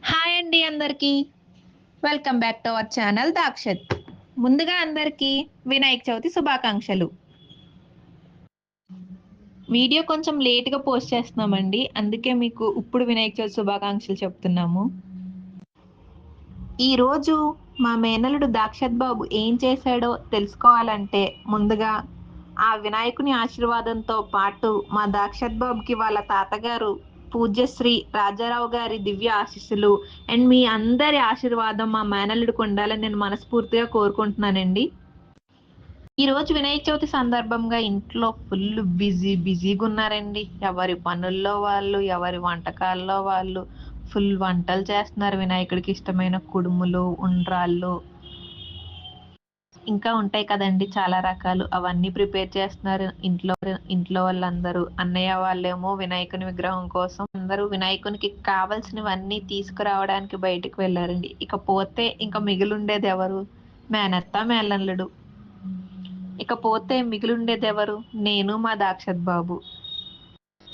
Hi అండి అందరికీ. Welcome back to our channel Dakshat. ముందుగా అందరికీ వినాయక చవితి శుభాకాంక్షలు. వీడియో కొంచెం లేట్‌గా పోస్ట్ చేస్తున్నామండి. అందుకే మీకు ఇప్పుడు వినాయక చవితి శుభాకాంక్షలు చెప్తున్నాము. ఈరోజు మా మేనల్లుడు దాక్షత్ బాబు ఏం చేశాడో తెలుసుకోవాలంటే ముందుగా ఆ వినాయకుని ఆశీర్వాదంతో పాటు మా దాక్షత్ బాబుకి వాళ్ళ తాతగారు పూజ్యశ్రీ రాజారావు గారి దివ్య ఆశీస్సులు అండ్ మీ అందరి ఆశీర్వాదం మా మేనల్లుడికి ఉండాలని నేను మనస్ఫూర్తిగా కోరుకుంటున్నానండి. ఈరోజు వినాయక చవితి సందర్భంగా ఇంట్లో ఫుల్ బిజీగా ఉన్నారండి. ఎవరి పనుల్లో వాళ్ళు, ఎవరి వంటకాల్లో వాళ్ళు ఫుల్ వంటలు చేస్తున్నారు. వినాయకుడికి ఇష్టమైన కుడుములు, ఉండ్రాళ్ళు ఇంకా ఉంటాయి కదండి చాలా రకాలు. అవన్నీ ప్రిపేర్ చేస్తున్నారు ఇంట్లో వాళ్ళందరూ. అన్నయ్య వాళ్ళేమో వినాయకుని విగ్రహం కోసం అందరూ వినాయకునికి కావాల్సినవన్నీ తీసుకురావడానికి బయటికి వెళ్ళారండి. ఇకపోతే ఇంకా మిగిలుండేది ఎవరు? మేనత్త, మేనల్లుడు. ఇకపోతే మిగిలుండేది ఎవరు? నేను, మా దాక్షత్ బాబు.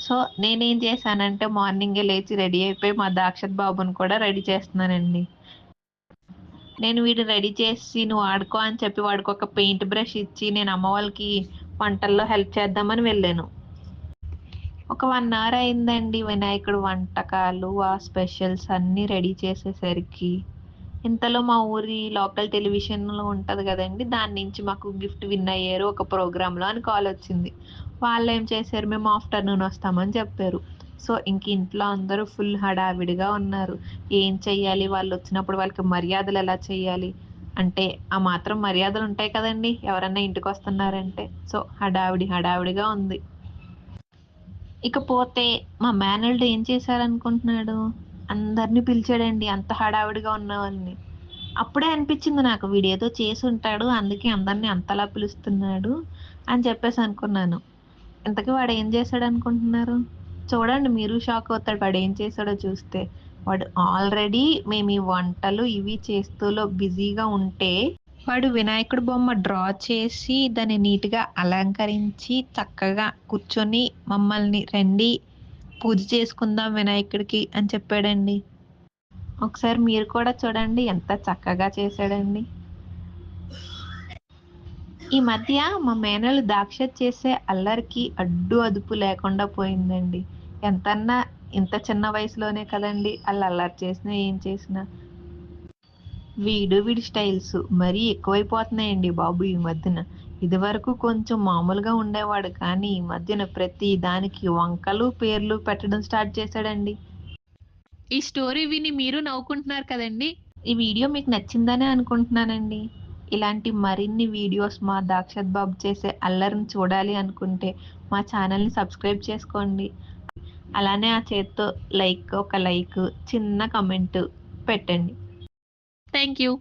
సో నేనేం చేశానంటే మార్నింగే లేచి రెడీ అయిపోయి మా దాక్షత్ బాబుని కూడా రెడీ చేస్తున్నానండి. నేను వీడిని రెడీ చేసి నువ్వు ఆడుకో అని చెప్పి వాడికి ఒక పెయింట్ బ్రష్ ఇచ్చి నేను అమ్మ వాళ్ళకి వంటల్లో హెల్ప్ చేద్దామని వెళ్ళాను. ఒక 1 అవర్ అయిందండి వినాయకుడు వంటకాలు ఆ స్పెషల్స్ అన్నీ రెడీ చేసేసరికి. ఇంతలో మా ఊరి లోకల్ టెలివిజన్లో ఉంటుంది కదండి, దాని నుంచి మాకు గిఫ్ట్ విన్ అయ్యారు ఒక ప్రోగ్రాంలో అని కాల్ వచ్చింది. వాళ్ళు ఏం చేశారు, మేము ఆఫ్టర్నూన్ వస్తామని చెప్పారు. సో ఇంక ఇంట్లో అందరూ ఫుల్ హడావిడిగా ఉన్నారు. ఏం చెయ్యాలి, వాళ్ళు వచ్చినప్పుడు వాళ్ళకి మర్యాదలు ఎలా చెయ్యాలి అంటే ఆ మాత్రం మర్యాదలు ఉంటాయి కదండి ఎవరన్నా ఇంటికి వస్తున్నారంటే. సో హడావిడిగా ఉంది. ఇకపోతే మా మేనల్లుడు ఏం చేశారనుకుంటున్నాడు, అందరినీ పిలిచాడండి అంత హడావిడిగా ఉన్న వాళ్ళని. అప్పుడే అనిపించింది నాకు వీడేదో చేసి ఉంటాడు అందుకే అందరినీ అంతలా పిలుస్తున్నాడు అని చెప్పేసి అనుకున్నాను. ఇంతకీ వాడు ఏం చేశాడు అనుకుంటున్నారు? చూడండి, మీరు షాక్ అవుతాడు వాడు ఏం చేశాడో చూస్తే. వాడు ఆల్రెడీ మేము ఈ వంటలు ఇవి చేస్తూలో బిజీగా ఉంటే వాడు వినాయకుడి బొమ్మ డ్రా చేసి దాన్ని నీట్గా అలంకరించి చక్కగా కూర్చొని మమ్మల్ని రండి పూజ చేసుకుందాం వినాయకుడికి అని చెప్పాడండి. ఒకసారి మీరు కూడా చూడండి ఎంత చక్కగా చేశాడండి. ఈ మధ్య మా మేనలు దాక్షత్ చేసే అల్లరికి అడ్డు అదుపు లేకుండా పోయిందండి. ఎంతన్నా ఇంత చిన్న వయసులోనే కదండి వాళ్ళు అల్లరి చేసినా ఏం చేసినా. వీడి స్టైల్స్ మరీ ఎక్కువైపోతున్నాయండి బాబు ఈ మధ్యన. ఇదివరకు కొంచెం మామూలుగా ఉండేవాడు కానీ ఈ మధ్యన ప్రతి దానికి వంకలు పేర్లు పెట్టడం స్టార్ట్ చేశాడండి. ఈ స్టోరీ విని మీరు నవ్వుకుంటున్నారు కదండి. ఈ వీడియో మీకు నచ్చిందనే అనుకుంటున్నానండి. ఇలాంటి మరిన్ని వీడియోస్ మా దాక్షత్ బాబు చేసే అల్లరిని చూడాలి అనుకుంటే మా ఛానల్ని సబ్స్క్రైబ్ చేసుకోండి. అలానే ఆ చేత్తో ఒక లైక్ చిన్న కమెంట్ పెట్టండి. Thank you.